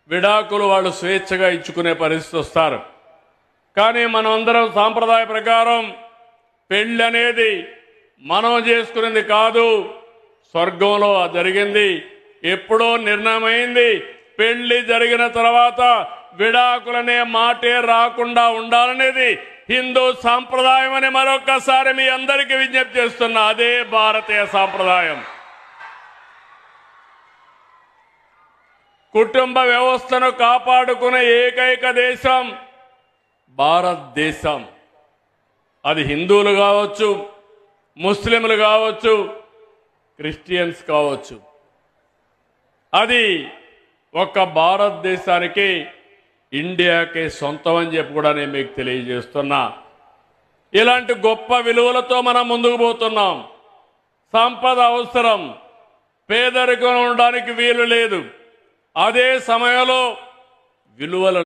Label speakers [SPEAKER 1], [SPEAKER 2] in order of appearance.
[SPEAKER 1] విడాకులు వాళ్ళు స్వేచ్ఛగా ఇచ్చుకునే పరిస్థితి వస్తారు. కానీ మనం అందరం సాంప్రదాయ ప్రకారం పెళ్ళి అనేది మనం చేసుకునేది కాదు, స్వర్గంలో జరిగింది. ఎప్పుడో నిర్ణయమైంది. పెళ్లి జరిగిన తర్వాత విడాకులనే మాటే రాకుండా ఉండాలనేది హిందూ సాంప్రదాయం అని మరొక్కసారి మీ అందరికీ విజ్ఞప్తి చేస్తున్నా. అదే భారతీయ సాంప్రదాయం. కుటుంబ వ్యవస్థను కాపాడుకునే ఏకైక దేశం భారతదేశం. అది హిందువులు కావచ్చు, ముస్లింలు కావచ్చు, క్రిస్టియన్స్ కావచ్చు. అది ఒక్క భారతదేశానికి, ఇండియాకే సొంతం అని చెప్పి కూడా నేను మీకు తెలియజేస్తున్నా. ఇలాంటి గొప్ప విలువలతో మనం ముందుకు పోతున్నాం. సంపద అవసరం, పేదరికం ఉండడానికి వీలు లేదు. అదే సమయంలో విలువలు